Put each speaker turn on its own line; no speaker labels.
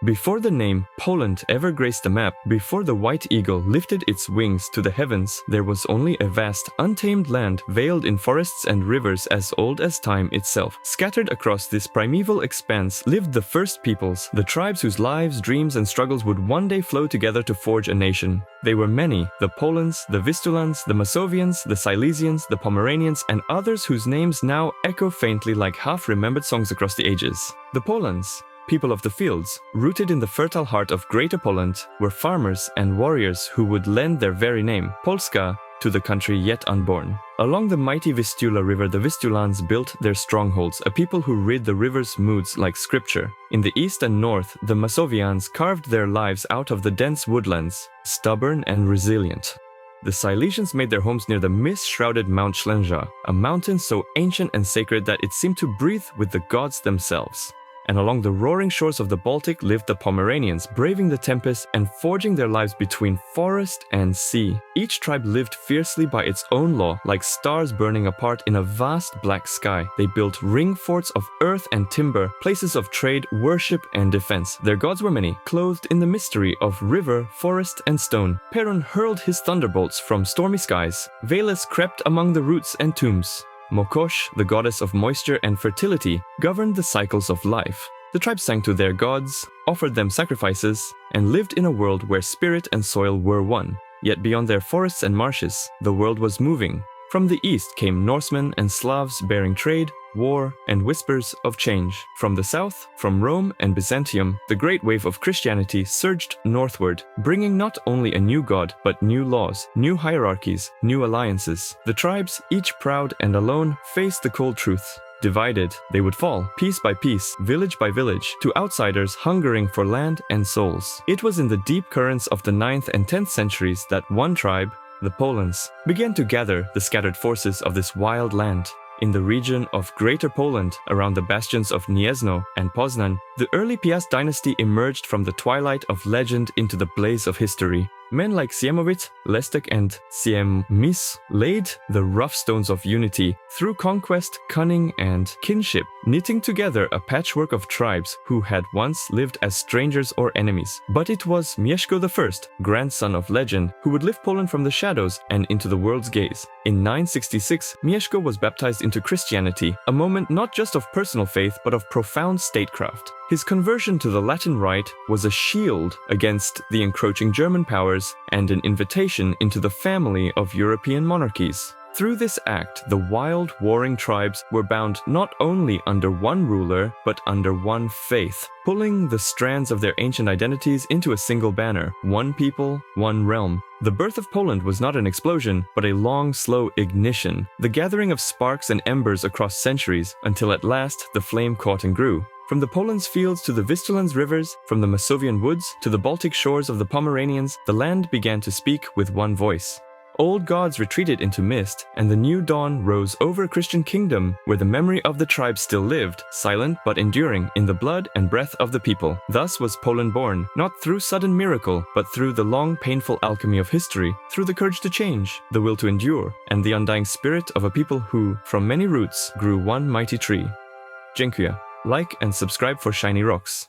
Before the name Poland ever graced the map, before the white eagle lifted its wings to the heavens, there was only a vast, untamed land veiled in forests and rivers as old as time itself. Scattered across this primeval expanse lived the first peoples, the tribes whose lives, dreams, and struggles would one day flow together to forge a nation. They were many: the Polans, the Vistulans, the Masovians, the Silesians, the Pomeranians, and others whose names now echo faintly like half-remembered songs across the ages. The Polans, people of the fields, rooted in the fertile heart of Greater Poland, were farmers and warriors who would lend their very name, Polska, to the country yet unborn. Along the mighty Vistula River, the Vistulans built their strongholds, a people who read the river's moods like scripture. In the east and north, the Masovians carved their lives out of the dense woodlands, stubborn and resilient. The Silesians made their homes near the mist-shrouded Mount Ślęża, a mountain so ancient and sacred that it seemed to breathe with the gods themselves. And along the roaring shores of the Baltic lived the Pomeranians, braving the tempest and forging their lives between forest and sea. Each tribe lived fiercely by its own law, like stars burning apart in a vast black sky. They built ring forts of earth and timber, places of trade, worship, and defense. Their gods were many, clothed in the mystery of river, forest, and stone. Perun hurled his thunderbolts from stormy skies. Veles crept among the roots and tombs. Mokosh, the goddess of moisture and fertility, governed the cycles of life. The tribes sang to their gods, offered them sacrifices, and lived in a world where spirit and soil were one. Yet beyond their forests and marshes, the world was moving. From the east came Norsemen and Slavs bearing trade, war, and whispers of change. From the south, from Rome and Byzantium, the great wave of Christianity surged northward, bringing not only a new god, but new laws, new hierarchies, new alliances. The tribes, each proud and alone, faced the cold truth. Divided, they would fall, piece by piece, village by village, to outsiders hungering for land and souls. It was in the deep currents of the 9th and 10th centuries that one tribe, the Polans, began to gather the scattered forces of this wild land. In the region of Greater Poland, around the bastions of Gniezno and Poznan, the early Piast dynasty emerged from the twilight of legend into the blaze of history. Men like Siemowit, Lestek, and Siemmis laid the rough stones of unity through conquest, cunning, and kinship, knitting together a patchwork of tribes who had once lived as strangers or enemies. But it was Mieszko I, grandson of legend, who would lift Poland from the shadows and into the world's gaze. In 966, Mieszko was baptized into Christianity, a moment not just of personal faith but of profound statecraft. His conversion to the Latin Rite was a shield against the encroaching German powers and an invitation into the family of European monarchies. Through this act, the wild, warring tribes were bound not only under one ruler, but under one faith, pulling the strands of their ancient identities into a single banner: one people, one realm. The birth of Poland was not an explosion, but a long, slow ignition, the gathering of sparks and embers across centuries, until at last the flame caught and grew. From the Poland's fields to the Vistulans rivers, from the Masovian woods to the Baltic shores of the Pomeranians, the land began to speak with one voice. Old gods retreated into mist, and the new dawn rose over a Christian kingdom where the memory of the tribe still lived, silent but enduring, in the blood and breath of the people. Thus was Poland born, not through sudden miracle, but through the long, painful alchemy of history, through the courage to change, the will to endure, and the undying spirit of a people who, from many roots, grew one mighty tree. Dziękuję. Like and subscribe for Shiny Rocks.